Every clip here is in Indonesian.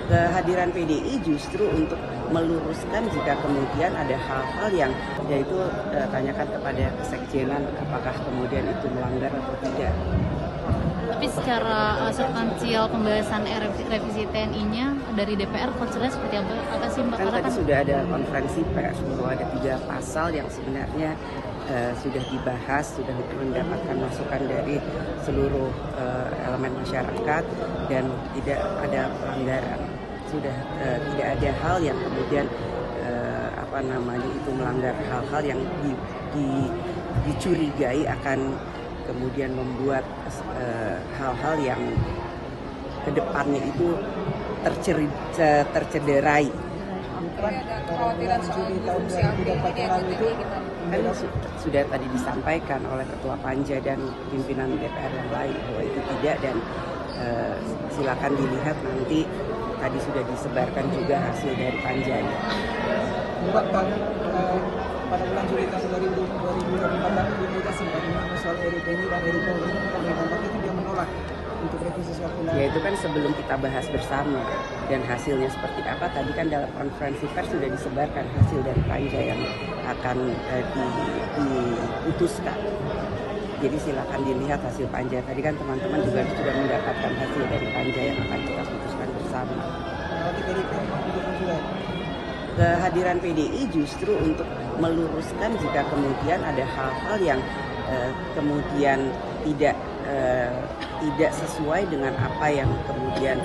Kehadiran PDI justru untuk meluruskan jika kemudian ada hal-hal yang yaitu tanyakan kepada kesekjenan apakah kemudian itu melanggar atau tidak. Tapi secara substansial pembahasan revisi TNI-nya dari DPR konsennya seperti apa sih Mbak? Kan tadi sudah ada konferensi pers bahwa ada 3 pasal yang sebenarnya sudah dibahas, sudah mendapatkan masukan dari seluruh elemen masyarakat dan tidak ada pelanggaran. Sudah tidak ada hal yang kemudian itu melanggar hal-hal yang dicurigai akan kemudian membuat hal-hal yang kedepannya itu tercederai. Kekhawatiran soal korupsi itu kan sudah tadi disampaikan oleh Ketua Panja dan pimpinan DPR yang lain bahwa itu tidak, dan silakan dilihat nanti tadi sudah disebarkan juga hasil dari Panjanya. Mbak, pada bulan Juli tahun 2024 lalu kita sempat mengenai soal RUU dan RUU pemerintah itu dia menolak untuk revisi soal Ya itu kan sebelum kita bahas bersama dan hasilnya seperti apa tadi kan dalam konferensi pers sudah disebarkan hasil dari Panja yang akan diputuskan. Jadi silakan dilihat hasil Panja. Tadi kan teman-teman juga sudah mendapatkan hasil dari Panja yang akan kita putuskan bersama. Kehadiran PDI justru untuk meluruskan jika kemudian ada hal-hal yang kemudian tidak sesuai dengan apa yang kemudian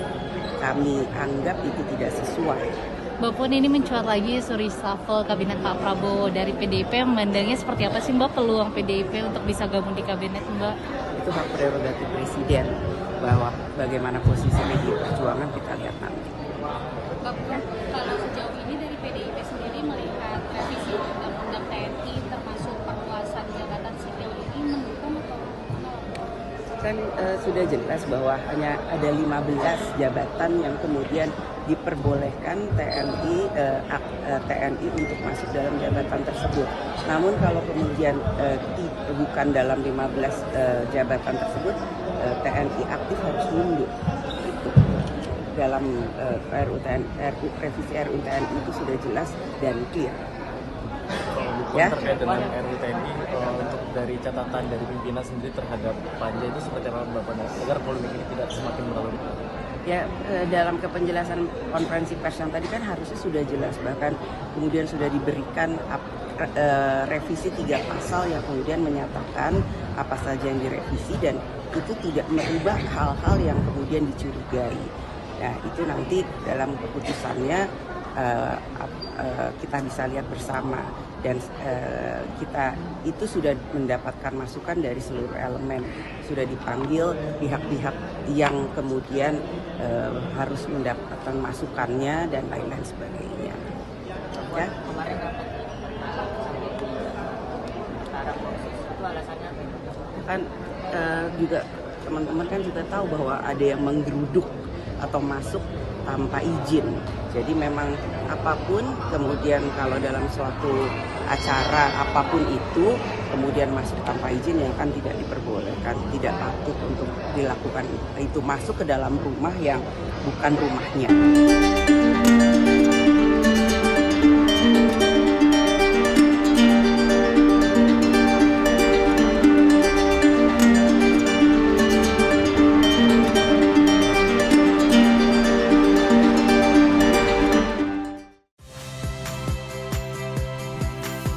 kami anggap itu tidak sesuai. Mbak Puan, ini mencuat lagi isu reshuffle kabinet Pak Prabowo dari PDIP, memandangnya seperti apa sih Mbak peluang PDIP untuk bisa gabung di kabinet Mbak? Itu hak prerogatif Presiden, bahwa bagaimana posisi PDI Perjuangan kita lihat nanti. Mbak Puan, kalau sejauh ini dari PDIP sendiri melihat revisi undang-undang TNI termasuk perluasan jabatan sipil ini mendukung atau menolak? Kan sudah jelas bahwa hanya ada 15 jabatan yang kemudian diperbolehkan TNI untuk masuk dalam jabatan tersebut. Namun kalau kemudian bukan dalam 15 jabatan tersebut, TNI aktif harus mundur. Itu dalam revisi RUU TNI itu sudah jelas dan clear. Ya. Terkait dengan RUU TNI, untuk dari catatan dari pimpinan sendiri terhadap Panja itu seperti apa Mbak Puan, agar polemik ini tidak semakin melalui? Ya, dalam kepenjelasan konferensi pers yang tadi kan harusnya sudah jelas, bahkan kemudian sudah diberikan revisi 3 pasal yang kemudian menyatakan apa saja yang direvisi dan itu tidak merubah hal-hal yang kemudian dicurigai. Nah, itu nanti dalam keputusannya kita bisa lihat bersama dan kita itu sudah mendapatkan masukan dari seluruh elemen, sudah dipanggil pihak-pihak yang kemudian harus mendapatkan masukannya dan lain-lain sebagainya. Ya. Kan juga teman-teman kan juga tahu bahwa ada yang menggeruduk atau masuk tanpa izin. Jadi memang apapun kemudian kalau dalam suatu acara apapun itu kemudian masuk tanpa izin yang kan tidak diperbolehkan, tidak patut untuk dilakukan itu, masuk ke dalam rumah yang bukan rumahnya.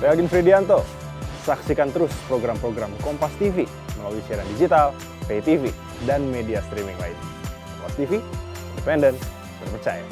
Saya Agin Fridianto. Saksikan terus program-program Kompas TV melalui siaran digital, pay TV, dan media streaming lain. Kompas TV, independen, terpercaya.